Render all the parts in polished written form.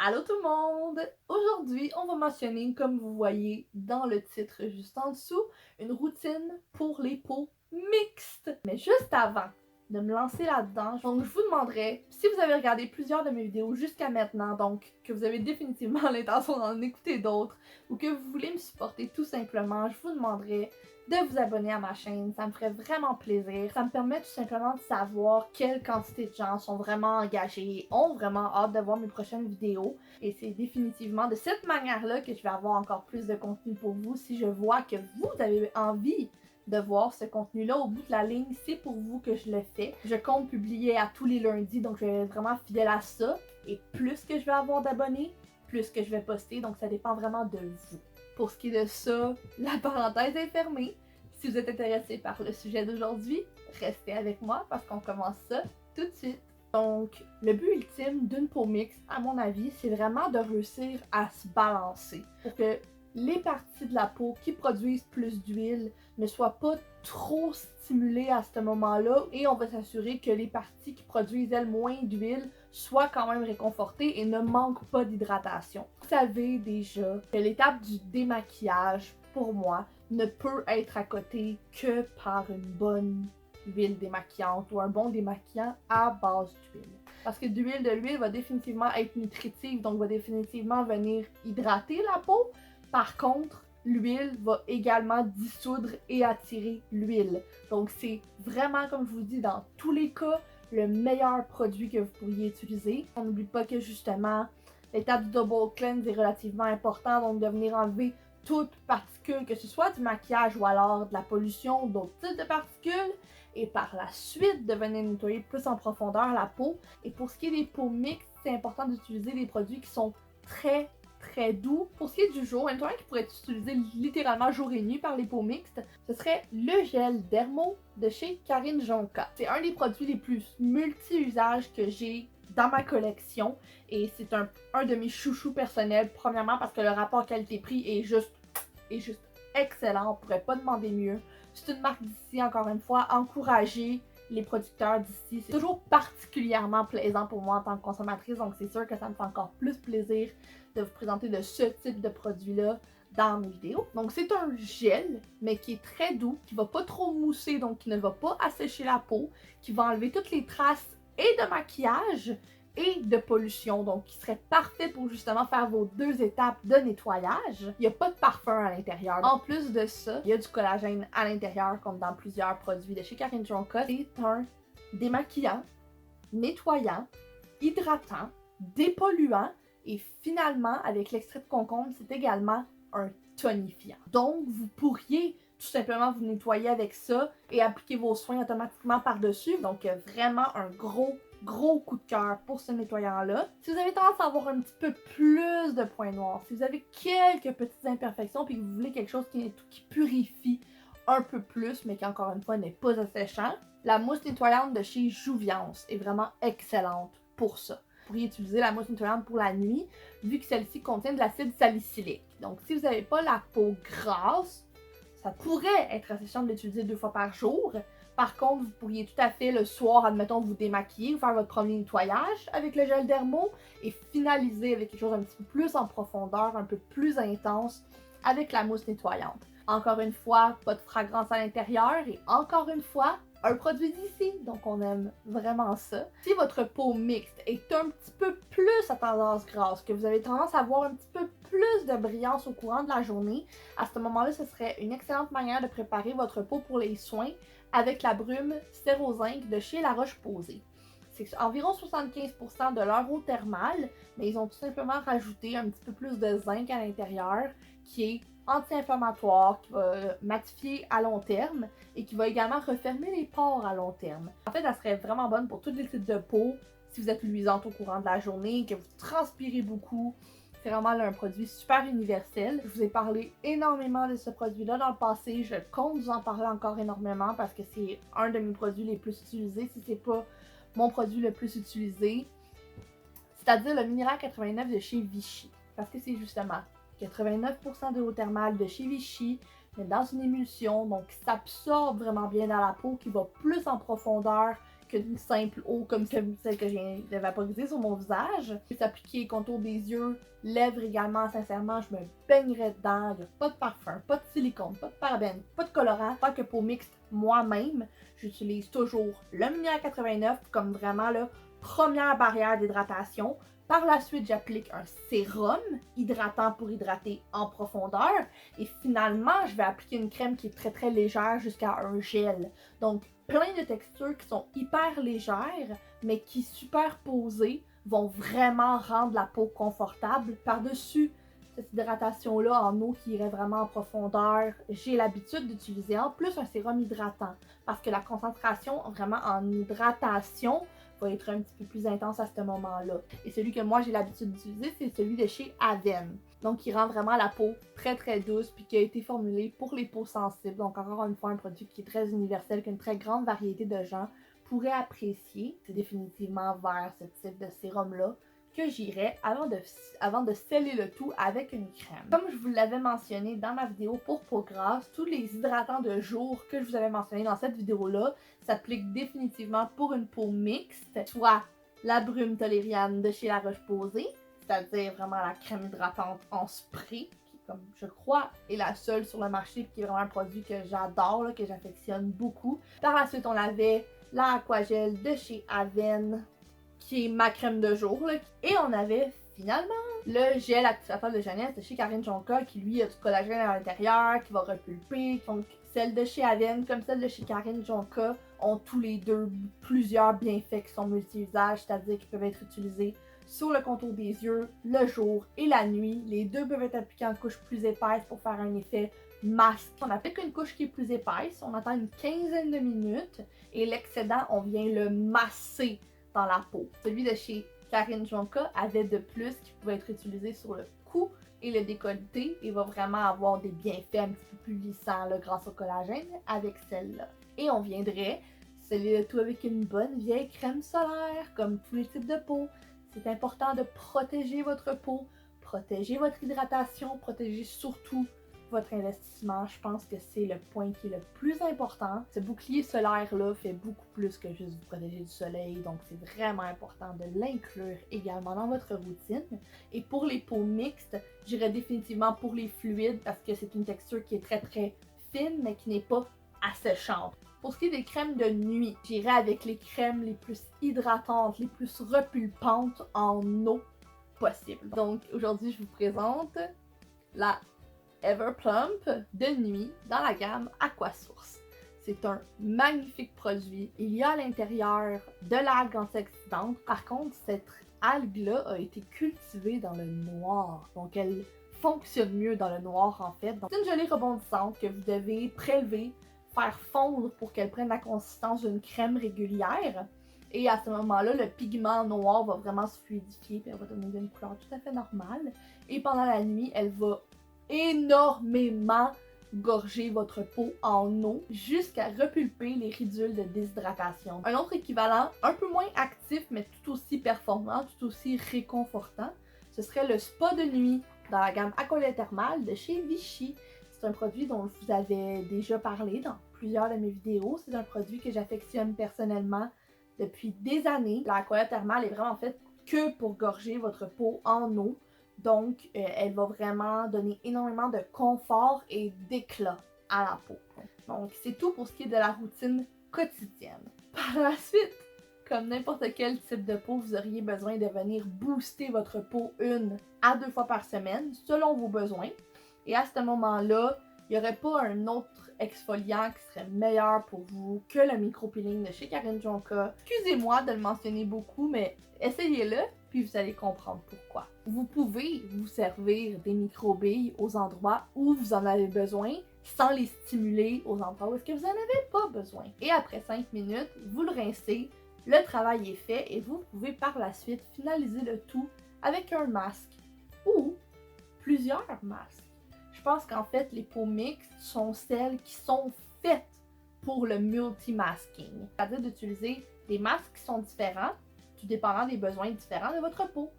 Allô tout le monde! Aujourd'hui, on va mentionner, comme vous voyez dans le titre juste en dessous, une routine pour les peaux mixtes. Mais juste avant de me lancer là-dedans, donc je vous demanderais, si vous avez regardé plusieurs de mes vidéos jusqu'à maintenant, donc que vous avez définitivement l'intention d'en écouter d'autres, ou que vous voulez me supporter tout simplement, je vous demanderais de vous abonner à ma chaîne, ça me ferait vraiment plaisir. Ça me permet tout simplement de savoir quelle quantité de gens sont vraiment engagés et ont vraiment hâte de voir mes prochaines vidéos. Et c'est définitivement de cette manière-là que je vais avoir encore plus de contenu pour vous. Si je vois que vous avez envie de voir ce contenu-là au bout de la ligne, c'est pour vous que je le fais. Je compte publier à tous les lundis, donc je vais être vraiment fidèle à ça. Et plus que je vais avoir d'abonnés, plus que je vais poster, donc ça dépend vraiment de vous. Pour ce qui est de ça, la parenthèse est fermée. Si vous êtes intéressé par le sujet d'aujourd'hui, restez avec moi parce qu'on commence ça tout de suite. Donc, le but ultime d'une peau mixte, à mon avis, c'est vraiment de réussir à se balancer pour que les parties de la peau qui produisent plus d'huile ne soient pas trop stimulées à ce moment-là et on va s'assurer que les parties qui produisent elles moins d'huile soient quand même réconfortées et ne manquent pas d'hydratation. Vous savez déjà que l'étape du démaquillage, pour moi, ne peut être à côté que par une bonne huile démaquillante ou un bon démaquillant à base d'huile. Parce que de l'huile va définitivement être nutritive, donc va définitivement venir hydrater la peau. Par contre, l'huile va également dissoudre et attirer l'huile. Donc c'est vraiment, comme je vous dis, dans tous les cas, le meilleur produit que vous pourriez utiliser. On n'oublie pas que justement, l'étape du double cleanse est relativement importante, donc de venir enlever toute particule, que ce soit du maquillage ou alors de la pollution, d'autres types de particules, et par la suite de venir nettoyer plus en profondeur la peau. Et pour ce qui est des peaux mixtes, c'est important d'utiliser des produits qui sont très doux. Pour ce qui est du jour, un nettoyant qui pourrait être utilisé littéralement jour et nuit par les peaux mixtes, ce serait le gel Dermo de chez Karine Jonka. C'est un des produits les plus multi-usages que j'ai dans ma collection et c'est un de mes chouchous personnels, premièrement parce que le rapport qualité-prix est juste excellent, on pourrait pas demander mieux. C'est une marque d'ici, encore une fois, encourager les producteurs d'ici. C'est toujours particulièrement plaisant pour moi en tant que consommatrice, donc c'est sûr que ça me fait encore plus plaisir de vous présenter de ce type de produit-là dans mes vidéos. Donc c'est un gel, mais qui est très doux, qui va pas trop mousser, donc qui ne va pas assécher la peau, qui va enlever toutes les traces et de maquillage et de pollution, donc qui serait parfait pour justement faire vos deux étapes de nettoyage. Il n'y a pas de parfum à l'intérieur. En plus de ça, il y a du collagène à l'intérieur, comme dans plusieurs produits de chez Karine Jonka. C'est un démaquillant, nettoyant, hydratant, dépolluant et finalement, avec l'extrait de concombre, c'est également un tonifiant. Donc, vous pourriez tout simplement vous nettoyer avec ça et appliquer vos soins automatiquement par-dessus. Donc, vraiment un gros coup de cœur pour ce nettoyant-là. Si vous avez tendance à avoir un petit peu plus de points noirs, si vous avez quelques petites imperfections puis que vous voulez quelque chose qui purifie un peu plus, mais qui encore une fois n'est pas asséchant, la mousse nettoyante de chez Jouviance est vraiment excellente pour ça. Vous pourriez utiliser la mousse nettoyante pour la nuit, vu que celle-ci contient de l'acide salicylique. Donc, si vous n'avez pas la peau grasse, ça pourrait être asséchant de l'utiliser 2 fois par jour. Par contre, vous pourriez tout à fait le soir, admettons, vous démaquiller, faire votre premier nettoyage avec le gel Dermo et finaliser avec quelque chose un petit peu plus en profondeur, un peu plus intense avec la mousse nettoyante. Encore une fois, pas de fragrance à l'intérieur et encore une fois, un produit d'ici, donc on aime vraiment ça. Si votre peau mixte est un petit peu plus à tendance grasse, que vous avez tendance à avoir un petit peu plus de brillance au courant de la journée, à ce moment-là, ce serait une excellente manière de préparer votre peau pour les soins avec la brume Stérozinc de chez La Roche-Posay. C'est environ 75% de leur eau thermale, mais ils ont tout simplement rajouté un petit peu plus de zinc à l'intérieur, qui est anti-inflammatoire, qui va matifier à long terme et qui va également refermer les pores à long terme. En fait, elle serait vraiment bonne pour tous les types de peau, si vous êtes luisante au courant de la journée, que vous transpirez beaucoup. C'est vraiment là, un produit super universel. Je vous ai parlé énormément de ce produit-là dans le passé. Je compte vous en parler encore énormément parce que c'est un de mes produits les plus utilisés, si c'est pas mon produit le plus utilisé. C'est-à-dire le Minéral 89 de chez Vichy. Parce que c'est justement 89% de l'eau thermale de chez Vichy, mais dans une émulsion, donc qui s'absorbe vraiment bien dans la peau, qui va plus en profondeur qu'une simple eau comme celle que je viens de vaporiser sur mon visage. Je peux s'appliquer contour des yeux, lèvres également, sincèrement, je me baignerais dedans. Il n'y a pas de parfum, pas de silicone, pas de parabènes, pas de colorant. Tant que peau mixte, moi-même, j'utilise toujours le Minière 89 comme vraiment la première barrière d'hydratation. Par la suite, j'applique un sérum hydratant pour hydrater en profondeur. Et finalement, je vais appliquer une crème qui est très très légère jusqu'à un gel. Donc, plein de textures qui sont hyper légères, mais qui superposées vont vraiment rendre la peau confortable. Par-dessus cette hydratation-là en eau qui irait vraiment en profondeur, j'ai l'habitude d'utiliser en plus un sérum hydratant. Parce que la concentration vraiment en hydratation va être un petit peu plus intense à ce moment-là. Et celui que moi j'ai l'habitude d'utiliser, c'est celui de chez Avène. Donc il rend vraiment la peau très très douce puis qui a été formulé pour les peaux sensibles. Donc encore une fois un produit qui est très universel, qu'une très grande variété de gens pourraient apprécier. C'est définitivement vers ce type de sérum-là que j'irai avant de sceller le tout avec une crème. Comme je vous l'avais mentionné dans ma vidéo pour peau grasse, tous les hydratants de jour que je vous avais mentionnés dans cette vidéo-là s'appliquent définitivement pour une peau mixte, soit la brume tolériane de chez La Roche-Posay, c'est-à-dire vraiment la crème hydratante en spray, qui comme je crois est la seule sur le marché, qui est vraiment un produit que j'adore, que j'affectionne beaucoup. Par la suite, on avait la Aquagel de chez Avène, qui est ma crème de jour, là. Et on avait finalement le gel activateur de jeunesse de chez Karine Jonka, qui lui a du collagène à l'intérieur, qui va repulper. Donc celle de chez Avène comme celle de chez Karine Jonka ont tous les deux plusieurs bienfaits qui sont multi-usages, c'est-à-dire qu'ils peuvent être utilisés sur le contour des yeux, le jour et la nuit. Les deux peuvent être appliqués en couche plus épaisse pour faire un effet masque. On applique une couche qui est plus épaisse, on attend une quinzaine de minutes et l'excédent, on vient le masser dans la peau. Celui de chez Karine Jonka avait de plus qui pouvait être utilisé sur le cou et le décolleté et va vraiment avoir des bienfaits un petit peu plus lissants là, grâce au collagène avec celle-là. Et on viendrait sceller le tout avec une bonne vieille crème solaire comme tous les types de peau. C'est important de protéger votre peau, protéger votre hydratation, protéger surtout votre investissement. Je pense que c'est le point qui est le plus important. Ce bouclier solaire-là fait beaucoup plus que juste vous protéger du soleil, donc c'est vraiment important de l'inclure également dans votre routine. Et pour les peaux mixtes, j'irais définitivement pour les fluides parce que c'est une texture qui est très très fine mais qui n'est pas asséchante. Pour ce qui est des crèmes de nuit, j'irai avec les crèmes les plus hydratantes, les plus repulpantes en eau possible. Donc aujourd'hui, je vous présente la Everplump de nuit dans la gamme Aquasource. C'est un magnifique produit. Il y a à l'intérieur de l'algue antioxydante. Par contre, cette algue-là a été cultivée dans le noir. Donc elle fonctionne mieux dans le noir en fait. Donc c'est une gelée rebondissante que vous devez prélever, faire fondre pour qu'elle prenne la consistance d'une crème régulière. Et à ce moment-là, le pigment noir va vraiment se fluidifier et elle va donner une couleur tout à fait normale. Et pendant la nuit, elle va énormément gorger votre peau en eau jusqu'à repulper les ridules de déshydratation. Un autre équivalent un peu moins actif mais tout aussi performant, tout aussi réconfortant, ce serait le spa de nuit dans la gamme Aqualait Thermal de chez Vichy. C'est un produit dont je vous avais déjà parlé dans plusieurs de mes vidéos. C'est un produit que j'affectionne personnellement depuis des années. L'Aqualait Thermal est vraiment faite que pour gorger votre peau en eau. Donc, elle va vraiment donner énormément de confort et d'éclat à la peau. Donc, c'est tout pour ce qui est de la routine quotidienne. Par la suite, comme n'importe quel type de peau, vous auriez besoin de venir booster votre peau 1 à 2 fois par semaine, selon vos besoins. Et à ce moment-là, il n'y aurait pas un autre exfoliant qui serait meilleur pour vous que le micro-peeling de chez Karine Jonka. Excusez-moi de le mentionner beaucoup, mais essayez-le, puis vous allez comprendre pourquoi. Vous pouvez vous servir des micro-billes aux endroits où vous en avez besoin, sans les stimuler aux endroits où est-ce que vous n'en avez pas besoin. Et après 5 minutes, vous le rincez, le travail est fait et vous pouvez par la suite finaliser le tout avec un masque ou plusieurs masques. Je pense qu'en fait, les peaux mixtes sont celles qui sont faites pour le multi-masking. C'est-à-dire d'utiliser des masques qui sont différents, tout dépendant des besoins différents de votre peau.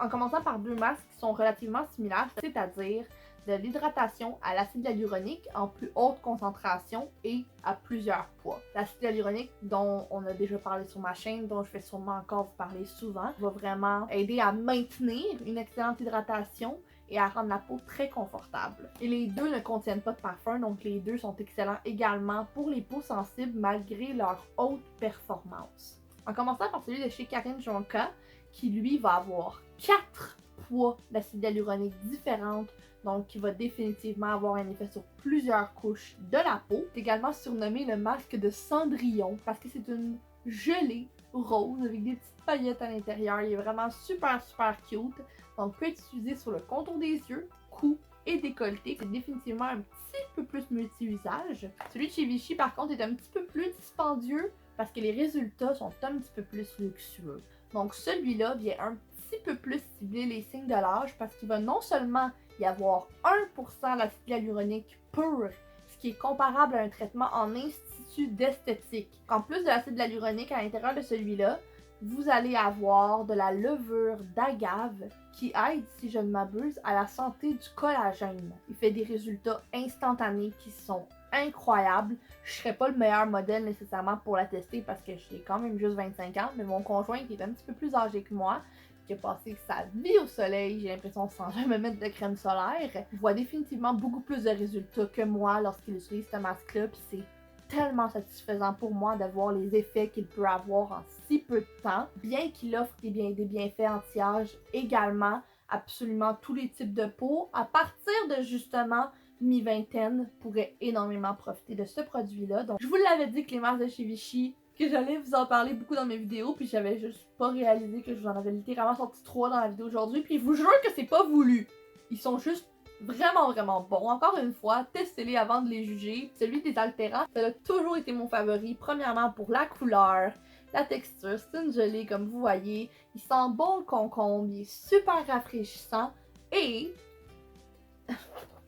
en commençant par deux masques qui sont relativement similaires, c'est-à-dire de l'hydratation à l'acide hyaluronique en plus haute concentration et à plusieurs poids. L'acide hyaluronique dont on a déjà parlé sur ma chaîne, dont je vais sûrement encore vous parler souvent, va vraiment aider à maintenir une excellente hydratation et à rendre la peau très confortable. Et les deux ne contiennent pas de parfum, donc les deux sont excellents également pour les peaux sensibles malgré leur haute performance. En commençant par celui de chez Karine Jonka, qui lui va avoir 4 poids d'acide hyaluronique différentes, donc qui va définitivement avoir un effet sur plusieurs couches de la peau. C'est également surnommé le masque de Cendrillon parce que c'est une gelée rose avec des petites paillettes à l'intérieur. Il est vraiment super cute. Donc peut être utilisé sur le contour des yeux, cou et décolleté. C'est définitivement un petit peu plus multi-usage. Celui de chez Vichy par contre est un petit peu plus dispendieux parce que les résultats sont un petit peu plus luxueux. Donc celui-là vient un petit peu plus cibler les signes de l'âge parce qu'il va non seulement y avoir 1% d'acide hyaluronique pur, ce qui est comparable à un traitement en institut d'esthétique. En plus de l'acide hyaluronique à l'intérieur de celui-là, vous allez avoir de la levure d'agave qui aide, si je ne m'abuse, à la santé du collagène. Il fait des résultats instantanés qui sont incroyables. Je serais pas le meilleur modèle nécessairement pour la tester parce que j'ai quand même juste 25 ans, mais mon conjoint qui est un petit peu plus âgé que moi, qui a passé sa vie au soleil, j'ai l'impression sans jamais mettre de crème solaire, voit définitivement beaucoup plus de résultats que moi lorsqu'il utilise ce masque-là, puis c'est tellement satisfaisant pour moi de voir les effets qu'il peut avoir en si peu de temps, bien qu'il offre des bienfaits anti-âge également, absolument tous les types de peau. À partir de justement mi-vingtaine, pourrait énormément profiter de ce produit-là. Donc, je vous l'avais dit que les masques de chez Vichy, que j'allais vous en parler beaucoup dans mes vidéos, puis j'avais juste pas réalisé que je vous en avais littéralement sorti 3 dans la vidéo aujourd'hui, puis je vous jure que c'est pas voulu. Ils sont juste vraiment bons. Encore une fois, testez-les avant de les juger. Celui des Altera, ça a toujours été mon favori. Premièrement pour la couleur, la texture, c'est une gelée comme vous voyez. Il sent bon le concombre, il est super rafraîchissant. Et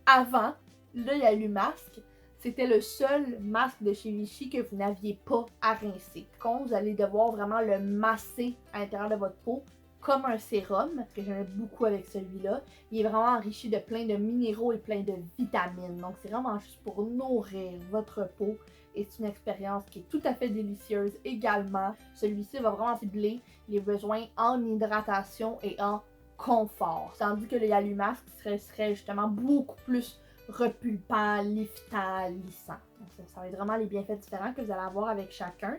avant, le Yalu-Masque, c'était le seul masque de chez Vichy que vous n'aviez pas à rincer. Quand vous allez devoir vraiment le masser à l'intérieur de votre peau, comme un sérum, que j'aimais beaucoup avec celui-là. Il est vraiment enrichi de plein de minéraux et plein de vitamines. Donc c'est vraiment juste pour nourrir votre peau. Et c'est une expérience qui est tout à fait délicieuse également. Celui-ci va vraiment cibler les besoins en hydratation et en confort. Tandis que le Yalu-Masque serait justement beaucoup plus repulpant, liftant, lissant. Donc ça va être vraiment les bienfaits différents que vous allez avoir avec chacun.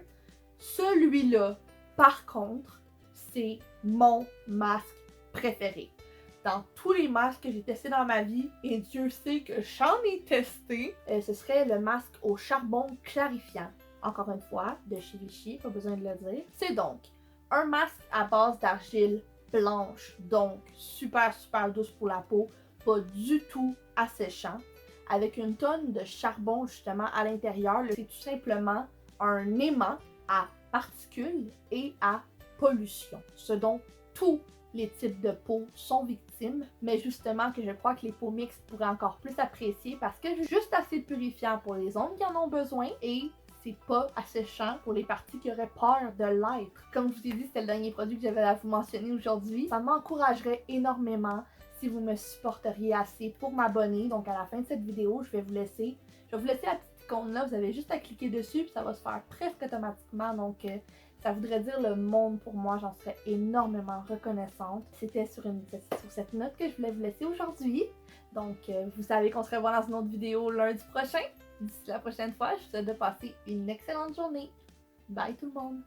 Celui-là, par contre, c'est mon masque préféré. Dans tous les masques que j'ai testés dans ma vie, et Dieu sait que j'en ai testé, ce serait le masque au charbon clarifiant. Encore une fois, de chez Vichy, pas besoin de le dire. C'est donc un masque à base d'argile blanche, donc super douce pour la peau, pas du tout asséchant, avec une tonne de charbon justement à l'intérieur. C'est tout simplement un aimant à particules et à pollution, ce dont tous les types de peau sont victimes, mais justement que je crois que les peaux mixtes pourraient encore plus apprécier parce que c'est juste assez purifiant pour les zones qui en ont besoin et c'est pas asséchant pour les parties qui auraient peur de l'être. Comme je vous ai dit, c'était le dernier produit que j'avais à vous mentionner aujourd'hui. Ça m'encouragerait énormément si vous me supporteriez assez pour m'abonner. Donc à la fin de cette vidéo, je vais vous laisser la petite icône là, vous avez juste à cliquer dessus puis ça va se faire presque automatiquement. Donc ça voudrait dire le monde pour moi, j'en serais énormément reconnaissante. C'était sur cette note que je voulais vous laisser aujourd'hui. Donc, vous savez qu'on se revoit dans une autre vidéo lundi prochain. D'ici la prochaine fois, je vous souhaite de passer une excellente journée. Bye tout le monde!